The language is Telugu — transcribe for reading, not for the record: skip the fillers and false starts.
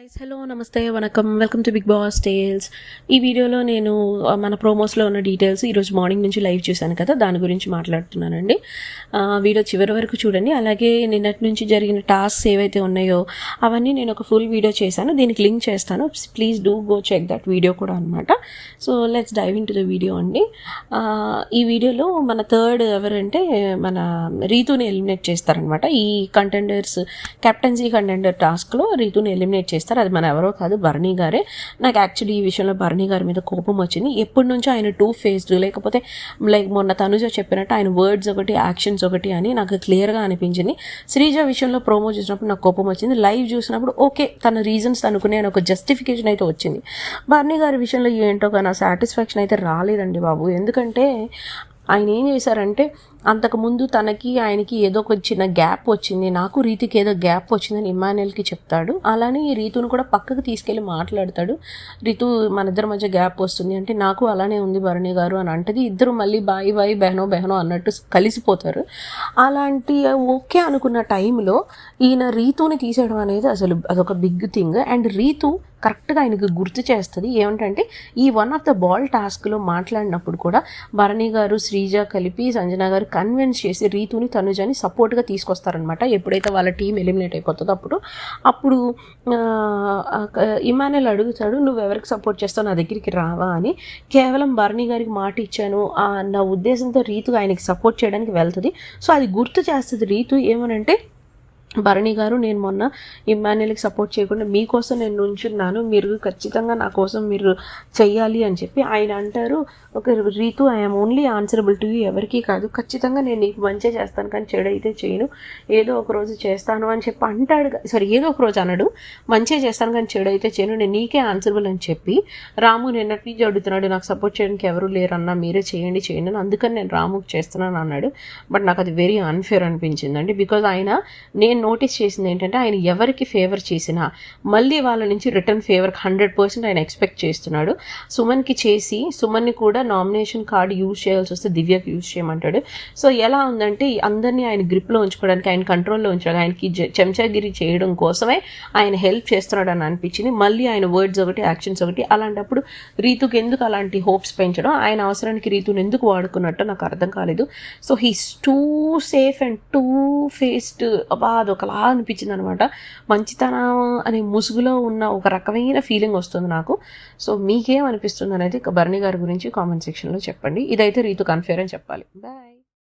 Guys hello namaste vanakkam welcome to Bigg Boss tales. ఈ వీడియోలో నేను మన ప్రోమోస్లో ఉన్న డీటెయిల్స్ ఈరోజు మార్నింగ్ నుంచి లైవ్ చూశాను కదా, దాని గురించి మాట్లాడుతున్నానండి. వీడియో చివరి వరకు చూడండి. అలాగే నిన్నటి నుంచి జరిగిన టాస్క్స్ ఏవైతే ఉన్నాయో అవన్నీ నేను ఒక ఫుల్ వీడియో చేశాను, దీనికి లింక్ చేస్తాను. Please do go check that video కూడా అనమాట. So let's dive into the video అండి. ఈ వీడియోలో మన థర్డ్ ఎవరంటే మన రీతుని ఎలిమినేట్ చేస్తారనమాట. ఈ కంటెండర్స్ కెప్టెన్సీ కంటెండర్ టాస్క్లో రీతుని ఎలిమినేట్ చేస్తారు. అది మన ఎవరో కాదు, భరణి గారే. నాకు యాక్చువల్లీ ఈ విషయంలో భరణి గారి మీద కోపం వచ్చింది. ఎప్పటి నుంచో ఆయన టూ ఫేస్డ్, లేకపోతే లైక్ మొన్న తనుజ చెప్పినట్టు ఆయన వర్డ్స్ ఒకటి యాక్షన్స్ ఒకటి అని నాకు క్లియర్గా అనిపించింది. శ్రీజ విషయంలో ప్రోమో చూసినప్పుడు నాకు కోపం వచ్చింది. లైవ్ చూసినప్పుడు ఓకే, తన రీజన్స్ అనుకునే ఒక జస్టిఫికేషన్ అయితే వచ్చింది. భరణి గారి విషయంలో ఏంటో కానీ సాటిస్ఫాక్షన్ అయితే రాలేదండి బాబు. ఎందుకంటే ఆయన ఏం చేశారంటే, అంతకుముందు తనకి ఆయనకి ఏదో ఒక చిన్న గ్యాప్ వచ్చింది, నాకు రీతికి ఏదో గ్యాప్ వచ్చిందని ఇమాన్యుయల్కి చెప్తాడు. అలానే ఈ రీతును కూడా పక్కకు తీసుకెళ్ళి మాట్లాడతాడు. రీతు మన ఇద్దరి మధ్య గ్యాప్ వస్తుంది అంటే నాకు అలానే ఉంది భరణి గారు అని అంటది. ఇద్దరు మళ్ళీ బాయ్ బాయ్ బెహనో బెహనో అన్నట్టు కలిసిపోతారు. అలాంటి ఓకే అనుకున్న టైంలో ఈయన రీతుని తీసేయడం అనేది అసలు అదొక బిగ్ థింగ్. అండ్ రీతు కరెక్ట్గా ఆయనకు గుర్తు చేస్తుంది. ఏమిటంటే ఈ వన్ ఆఫ్ ద బాల్ టాస్క్లో మాట్లాడినప్పుడు కూడా భరణి గారు శ్రీజ కలిపి సంజన గారు కన్విన్స్ చేసి రీతుని తనుజని సపోర్ట్గా తీసుకొస్తారనమాట. ఎప్పుడైతే వాళ్ళ టీం ఎలిమినేట్ అయిపోతుందో అప్పుడు ఇమాన్యుయల్ అడుగుతాడు, నువ్వు ఎవరికి సపోర్ట్ చేస్తావు, నా దగ్గరికి రావా అని. కేవలం భరణి గారికి మాట ఇచ్చాను నా ఉద్దేశంతో రీతు ఆయనకి సపోర్ట్ చేయడానికి వెళ్తుంది. సో అది గుర్తు చేస్తుంది రీతు. ఏమనంటే, భరణి గారు నేను మొన్న ఇమాన్యుయల్కి సపోర్ట్ చేయకుండా మీకోసం నేను నుంచున్నాను, మీరు ఖచ్చితంగా నా కోసం మీరు చెయ్యాలి అని చెప్పి ఆయన అంటారు. ఒక రీతు I'm only answerable to you, ఎవరికీ కాదు, ఖచ్చితంగా నేను నీకు మంచి చేస్తాను కానీ చెడు అయితే చేయను, ఏదో ఒక రోజు చేస్తాను అని చెప్పి అంటాడు. సరే ఏదో ఒక రోజు అనడు, మంచిగా చేస్తాను కానీ చెడు అయితే చేయను, నేను నీకే ఆన్సరబుల్ అని చెప్పి రాము నిన్నటి నుంచి అడుగుతున్నాడు, నాకు సపోర్ట్ చేయడానికి ఎవరు లేరన్నా, మీరే చేయండి అని, అందుకని నేను రాముకి చేస్తున్నాను అన్నాడు. బట్ నాకు అది వెరీ అన్ఫేర్ అనిపించిందండి. బికాజ్ ఆయన నేను నోటీస్ చేసింది ఏంటంటే, ఆయన ఎవరికి ఫేవర్ చేసినా మళ్ళీ వాళ్ళ నుంచి రిటర్న్ ఫేవర్ 100% ఆయన ఎక్స్పెక్ట్ చేస్తున్నాడు. సుమన్కి చేసి సుమన్ని కూడా నామినేషన్ కార్డు యూజ్ చేయాల్సి వస్తే దివ్యకి యూజ్ చేయమంటాడు. సో ఎలా ఉందంటే అందరినీ ఆయన గ్రిప్లో ఉంచుకోవడానికి, ఆయన కంట్రోల్లో ఉంచడానికి, ఆయనకి చెంచాగిరి చేయడం కోసమే ఆయన హెల్ప్ చేస్తున్నాడు అని అనిపించింది. మళ్ళీ ఆయన వర్డ్స్ ఒకటి యాక్షన్స్ ఒకటి. అలాంటప్పుడు రీతుకి ఎందుకు అలాంటి హోప్స్ పెంచడం, ఆయన అవసరానికి రీతుని ఎందుకు వాడుకున్నట్టు నాకు అర్థం కాలేదు. So he's two safe and two faced. ఒకలా అనిపించింది అనమాట. మంచితనం అనే ముసుగులో ఉన్న ఒక రకమైన ఫీలింగ్ వస్తుంది నాకు. సో మీకేం అనిపిస్తుంది అనేది భరణి గారి గురించి కామెంట్ సెక్షన్లో చెప్పండి. ఇదైతే రీతు అన్ఫేర్ అని చెప్పాలి. బాయ్.